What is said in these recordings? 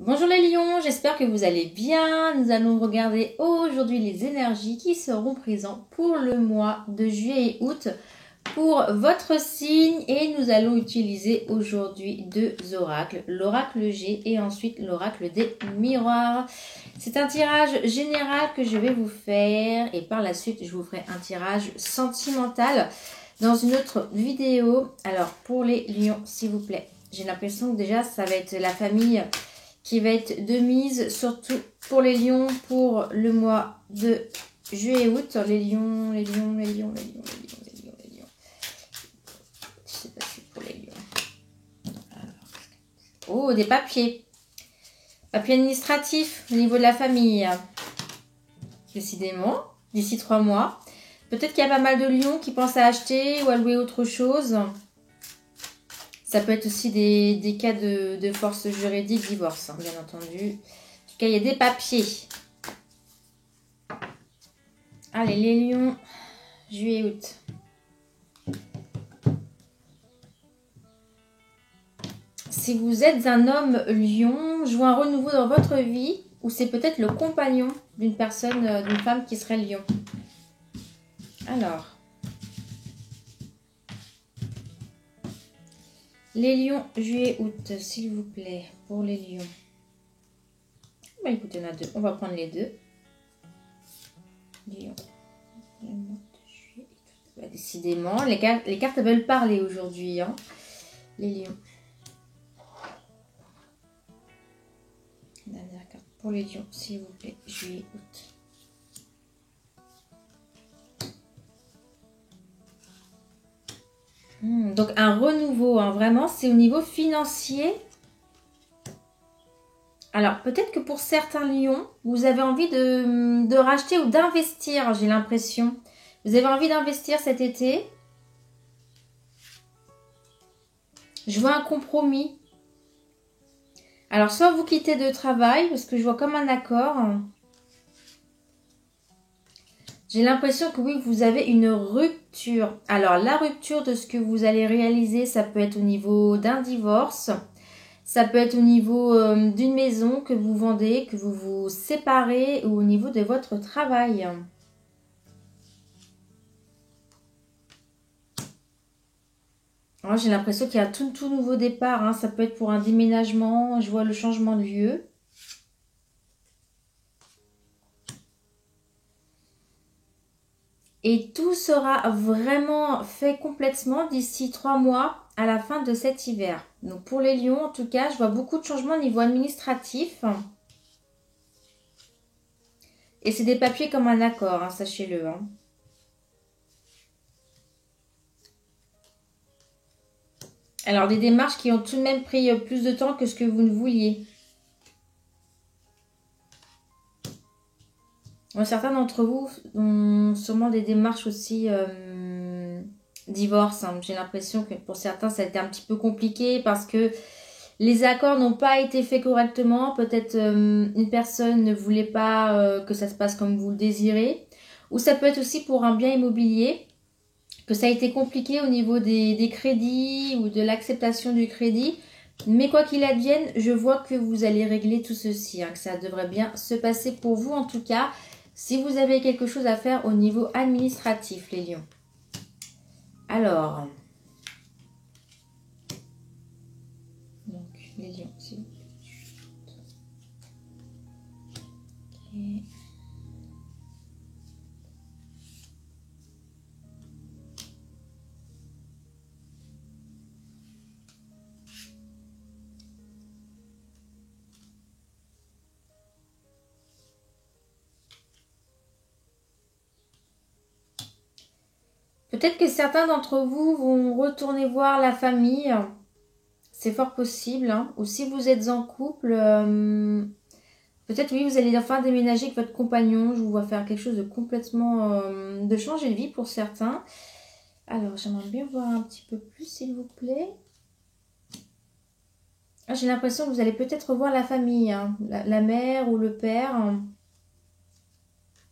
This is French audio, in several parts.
Bonjour les lions, j'espère que vous allez bien. Nous allons regarder aujourd'hui les énergies qui seront présentes pour le mois de juillet et août pour votre signe et nous allons utiliser aujourd'hui deux oracles, l'oracle G et ensuite l'oracle des miroirs. C'est un tirage général que je vais vous faire et par la suite je vous ferai un tirage sentimental dans une autre vidéo. Alors pour les lions s'il vous plaît, j'ai l'impression que déjà ça va être la famille qui va être de mise, surtout pour les lions, pour le mois de juillet et août. Les lions. Je sais pas si pour les lions. Alors, oh, des papiers. Papiers administratifs au niveau de la famille. Décidément, d'ici 3 mois. Peut-être qu'il y a pas mal de lions qui pensent à acheter ou à louer autre chose. Ça peut être aussi des cas de force juridique, divorce, hein, bien entendu. En tout cas, il y a des papiers. Allez, les lions, juillet, août. Si vous êtes un homme lion, je vois un renouveau dans votre vie, ou c'est peut-être le compagnon d'une personne, d'une femme qui serait lion. Alors... les lions, juillet, août, s'il vous plaît, pour les lions. Bah écoutez, il y en a deux. On va prendre les deux. Lions. Bah, décidément, les cartes veulent parler aujourd'hui. Hein. Les lions. Dernière carte pour les lions, s'il vous plaît, juillet, août. Donc un renouveau, hein, vraiment, c'est au niveau financier. Alors peut-être que pour certains lions, vous avez envie de racheter ou d'investir, j'ai l'impression. Vous avez envie d'investir cet été. Je vois un compromis. Alors soit vous quittez de travail, parce que je vois comme un accord. J'ai l'impression que oui, vous avez une rupture. Alors, la rupture de ce que vous allez réaliser, ça peut être au niveau d'un divorce. Ça peut être au niveau d'une maison que vous vendez, que vous vous séparez ou au niveau de votre travail. J'ai l'impression qu'il y a un tout nouveau départ. Hein. Ça peut être pour un déménagement. Je vois le changement de lieu. Et tout sera vraiment fait complètement d'ici 3 mois à la fin de cet hiver. Donc pour les lions, en tout cas, je vois beaucoup de changements au niveau administratif. Et c'est des papiers comme un accord, hein, sachez-le. Hein. Alors des démarches qui ont tout de même pris plus de temps que ce que vous ne vouliez. Certains d'entre vous ont sûrement des démarches aussi divorce. Hein. J'ai l'impression que pour certains, ça a été un petit peu compliqué parce que les accords n'ont pas été faits correctement. Peut-être une personne ne voulait pas que ça se passe comme vous le désirez. Ou ça peut être aussi pour un bien immobilier, que ça a été compliqué au niveau des crédits ou de l'acceptation du crédit. Mais quoi qu'il advienne, je vois que vous allez régler tout ceci. Hein, que ça devrait bien se passer pour vous en tout cas. Si vous avez quelque chose à faire au niveau administratif, les lions. Alors, donc les lions, s'il vous plaît. Okay. Peut-être que certains d'entre vous vont retourner voir la famille. C'est fort possible. Hein. Ou si vous êtes en couple, peut-être oui, vous allez enfin déménager avec votre compagnon. Je vous vois faire quelque chose de complètement... de changer de vie pour certains. Alors, j'aimerais bien voir un petit peu plus, s'il vous plaît. J'ai l'impression que vous allez peut-être revoir la famille. Hein. La mère ou le père.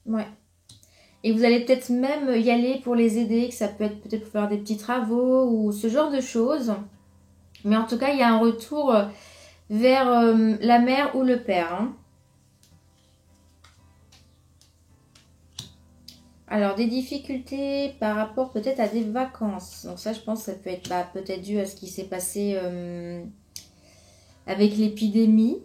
Ouais. Et vous allez peut-être même y aller pour les aider, que ça peut être peut-être pour faire des petits travaux ou ce genre de choses. Mais en tout cas, il y a un retour vers la mère ou le père. Hein. Alors, des difficultés par rapport peut-être à des vacances. Donc ça, je pense que ça peut être peut-être dû à ce qui s'est passé avec l'épidémie.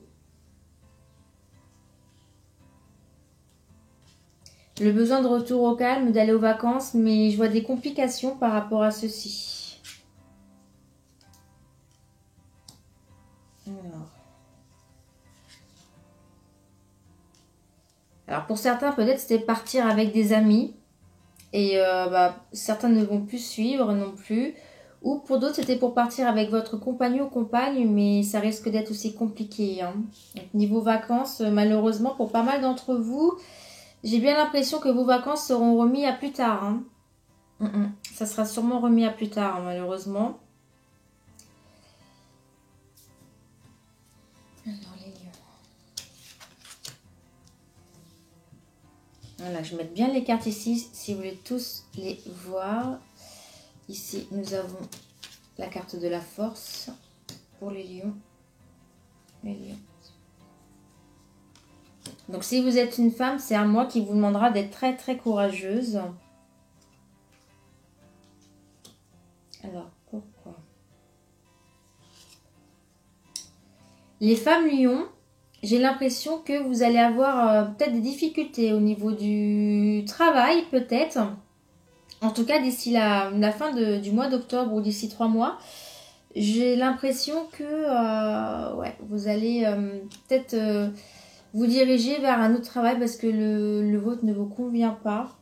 Le besoin de retour au calme, d'aller aux vacances, mais je vois des complications par rapport à ceci. Alors pour certains, peut-être c'était partir avec des amis. Et certains ne vont plus suivre non plus. Ou pour d'autres, c'était pour partir avec votre compagnon ou compagne, mais ça risque d'être aussi compliqué. Hein. Donc, niveau vacances, malheureusement, pour pas mal d'entre vous, j'ai bien l'impression que vos vacances seront remises à plus tard. Hein. Ça sera sûrement remis à plus tard, hein, malheureusement. Alors, les lions. Voilà, je vais mettre bien les cartes ici, si vous voulez tous les voir. Ici, nous avons la carte de la force pour les lions. Les lions. Donc, si vous êtes une femme, c'est à moi qui vous demandera d'être très, très courageuse. Alors, pourquoi? Les femmes lions, j'ai l'impression que vous allez avoir peut-être des difficultés au niveau du travail, peut-être. En tout cas, d'ici la fin du mois d'octobre ou d'ici 3 mois, j'ai l'impression que ouais, vous allez peut-être vous diriger vers un autre travail parce que le vôtre ne vous convient pas.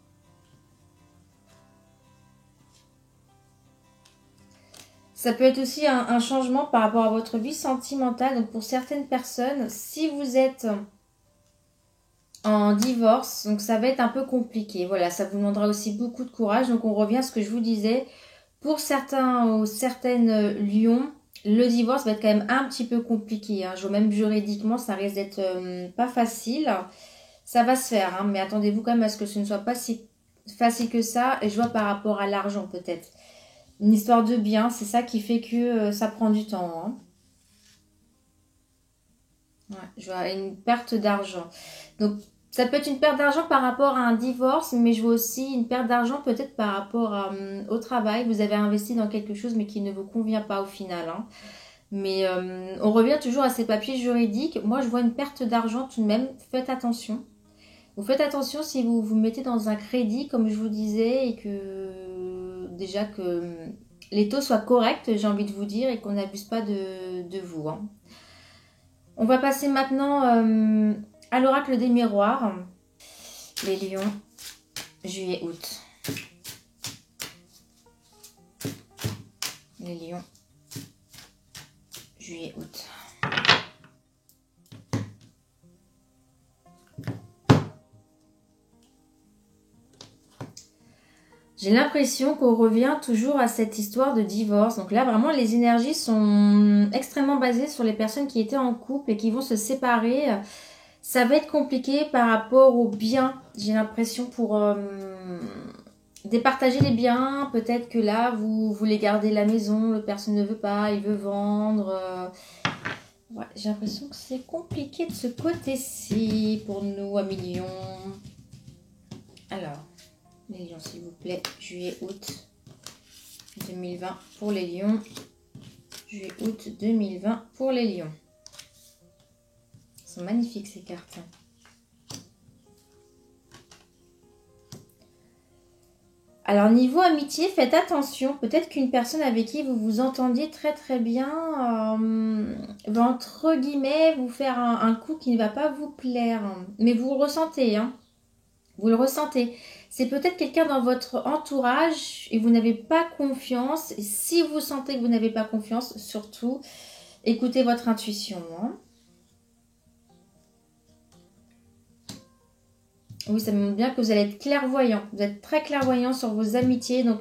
Ça peut être aussi un changement par rapport à votre vie sentimentale. Donc pour certaines personnes, si vous êtes en divorce, donc ça va être un peu compliqué. Voilà, ça vous demandera aussi beaucoup de courage. Donc on revient à ce que je vous disais. Pour certains ou certaines lions, le divorce va être quand même un petit peu compliqué. Hein. Même juridiquement, ça risque d'être pas facile. Ça va se faire, hein, mais attendez-vous quand même à ce que ce ne soit pas si facile que ça. Et je vois par rapport à l'argent peut-être. Une histoire de bien, c'est ça qui fait que ça prend du temps. Hein. Ouais, je vois une perte d'argent. Donc, ça peut être une perte d'argent par rapport à un divorce, mais je vois aussi une perte d'argent peut-être par rapport au travail. Vous avez investi dans quelque chose, mais qui ne vous convient pas au final. Hein. Mais on revient toujours à ces papiers juridiques. Moi, je vois une perte d'argent tout de même. Faites attention. Vous faites attention si vous vous mettez dans un crédit, comme je vous disais, et que déjà que les taux soient corrects, j'ai envie de vous dire, et qu'on n'abuse pas de vous. Hein. On va passer maintenant à l'oracle des miroirs. Les lions, juillet, août. Les lions, juillet, août. J'ai l'impression qu'on revient toujours à cette histoire de divorce. Donc là, vraiment, les énergies sont extrêmement basées sur les personnes qui étaient en couple et qui vont se séparer. Ça va être compliqué par rapport aux biens. J'ai l'impression pour départager les biens. Peut-être que là, vous voulez garder la maison, le personne ne veut pas, il veut vendre. Ouais, j'ai l'impression que c'est compliqué de ce côté-ci pour nous, à millions. Alors... Les lions, s'il vous plaît. Juillet, août 2020 pour les lions. Juillet, août 2020 pour les lions. Elles sont magnifiques ces cartes. Alors, niveau amitié, faites attention. Peut-être qu'une personne avec qui vous vous entendiez très très bien va entre guillemets vous faire un coup qui ne va pas vous plaire. Mais vous le ressentez, hein. Vous le ressentez. C'est peut-être quelqu'un dans votre entourage et vous n'avez pas confiance. Et si vous sentez que vous n'avez pas confiance, surtout, écoutez votre intuition. Hein. Oui, ça me montre bien que vous allez être clairvoyant. Vous êtes très clairvoyant sur vos amitiés, donc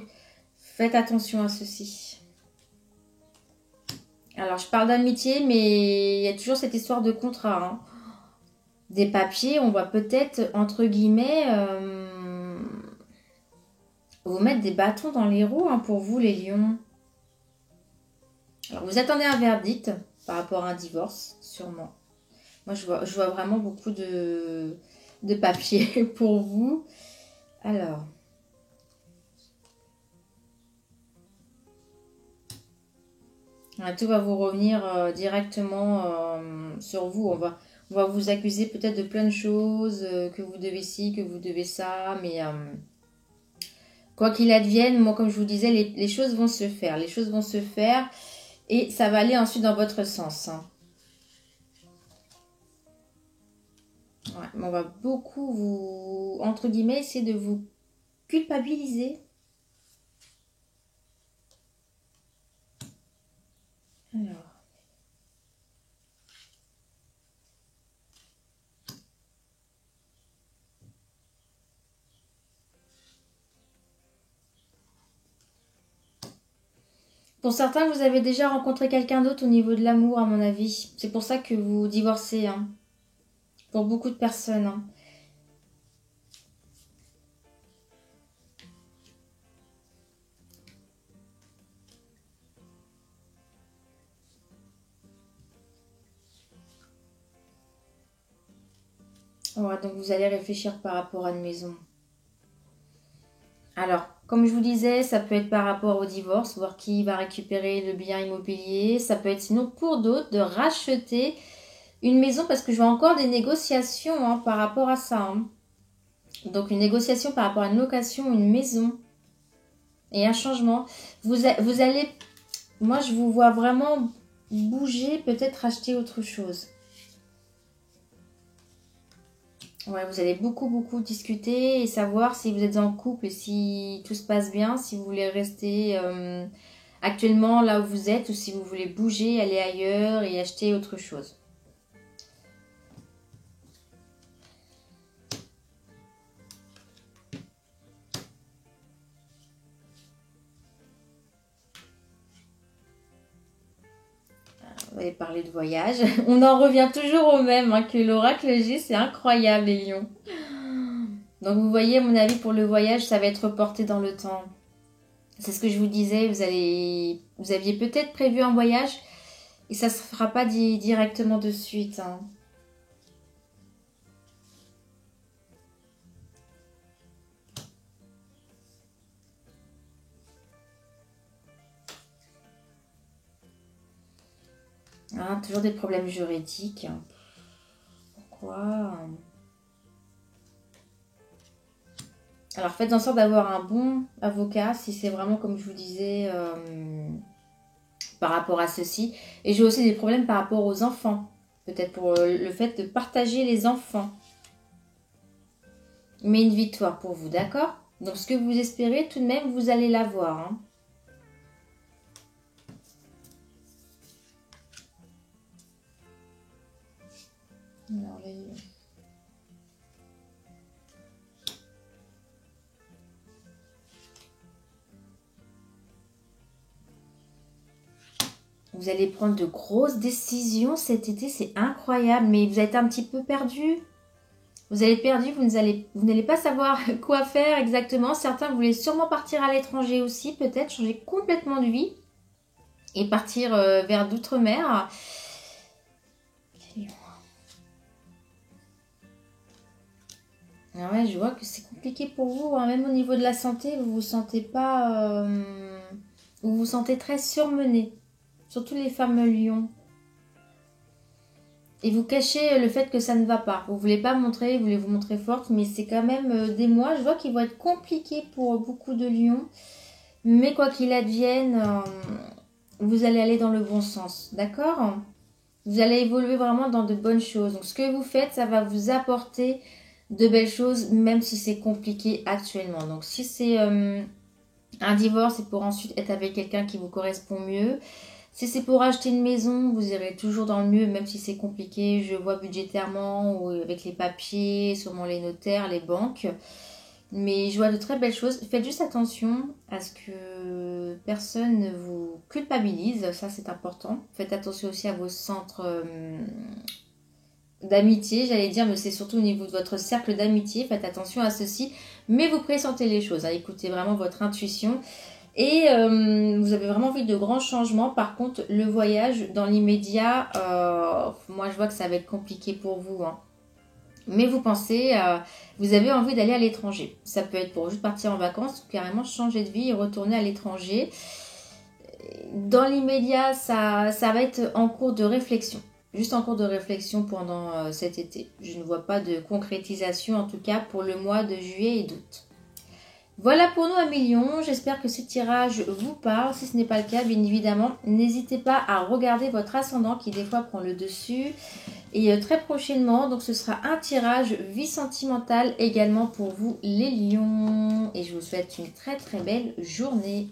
faites attention à ceci. Alors, je parle d'amitié, mais il y a toujours cette histoire de contrat. Hein. Des papiers, on voit peut-être, entre guillemets... vous mettre des bâtons dans les roues hein, pour vous les lions. Alors vous attendez un verdict par rapport à un divorce, sûrement. Moi, je vois vraiment beaucoup de papier pour vous. Alors, tout va vous revenir directement sur vous. On va vous accuser peut-être de plein de choses, que vous devez ci, que vous devez ça, mais quoi qu'il advienne, moi, comme je vous disais, les choses vont se faire. Les choses vont se faire et ça va aller ensuite dans votre sens. Hein. Ouais, mais on va beaucoup vous, entre guillemets, essayer de vous culpabiliser. Alors. Pour certains, vous avez déjà rencontré quelqu'un d'autre au niveau de l'amour, à mon avis. C'est pour ça que vous divorcez, hein. Pour beaucoup de personnes. Hein. Ouais, donc vous allez réfléchir par rapport à une maison. Alors, comme je vous disais, ça peut être par rapport au divorce, voir qui va récupérer le bien immobilier. Ça peut être sinon pour d'autres de racheter une maison parce que je vois encore des négociations hein, par rapport à ça. Hein. Donc une négociation par rapport à une location, une maison et un changement. Vous allez, moi je vous vois vraiment bouger, peut-être acheter autre chose. Ouais, vous allez beaucoup discuter et savoir si vous êtes en couple et si tout se passe bien, si vous voulez rester actuellement là où vous êtes ou si vous voulez bouger, aller ailleurs et acheter autre chose. On va parler de voyage. On en revient toujours au même, hein, que l'oracle G, c'est incroyable les lions. Donc vous voyez, à mon avis, pour le voyage, ça va être reporté dans le temps. C'est ce que je vous disais, vous aviez peut-être prévu un voyage et ça ne se fera pas directement de suite. Hein. Hein, toujours des problèmes juridiques. Pourquoi? Alors faites en sorte d'avoir un bon avocat si c'est vraiment comme je vous disais par rapport à ceci. Et j'ai aussi des problèmes par rapport aux enfants. Peut-être pour le fait de partager les enfants. Mais une victoire pour vous, d'accord? Donc ce que vous espérez, tout de même, vous allez l'avoir. Hein. Alors, là, vous allez prendre de grosses décisions cet été, c'est incroyable. Mais vous êtes un petit peu perdu. Vous allez être perdu, vous n'allez pas savoir quoi faire exactement. Certains voulaient sûrement partir à l'étranger aussi, peut-être changer complètement de vie et partir vers d'outre-mer. Ah ouais, je vois que c'est compliqué pour vous, hein. Même au niveau de la santé, vous vous sentez pas, vous vous sentez très surmené, surtout les femmes lions. Et vous cachez le fait que ça ne va pas. Vous voulez pas montrer, vous voulez vous montrer forte, mais c'est quand même des mois, je vois qu'ils vont être compliqués pour beaucoup de lions. Mais quoi qu'il advienne, vous allez aller dans le bon sens, d'accord? Vous allez évoluer vraiment dans de bonnes choses. Donc ce que vous faites, ça va vous apporter de belles choses, même si c'est compliqué actuellement. Donc si c'est un divorce, c'est pour ensuite être avec quelqu'un qui vous correspond mieux. Si c'est pour acheter une maison, vous irez toujours dans le mieux, même si c'est compliqué. Je vois budgétairement ou avec les papiers, sûrement les notaires, les banques. Mais je vois de très belles choses. Faites juste attention à ce que personne ne vous culpabilise. Ça, c'est important. Faites attention aussi à vos centres d'amitié, j'allais dire, mais c'est surtout au niveau de votre cercle d'amitié. Faites attention à ceci. Mais vous pressentez les choses. Hein. Écoutez vraiment votre intuition. Et vous avez vraiment envie de grands changements. Par contre, le voyage, dans l'immédiat, moi je vois que ça va être compliqué pour vous, hein. Mais vous pensez, vous avez envie d'aller à l'étranger. Ça peut être pour juste partir en vacances ou carrément changer de vie et retourner à l'étranger. Dans l'immédiat, ça va être en cours de réflexion. Juste en cours de réflexion pendant cet été. Je ne vois pas de concrétisation, en tout cas pour le mois de juillet et d'août. Voilà pour nous un million. J'espère que ce tirage vous parle. Si ce n'est pas le cas, bien évidemment, n'hésitez pas à regarder votre ascendant qui des fois prend le dessus. Et très prochainement, donc ce sera un tirage vie sentimentale également pour vous les lions. Et je vous souhaite une très très belle journée.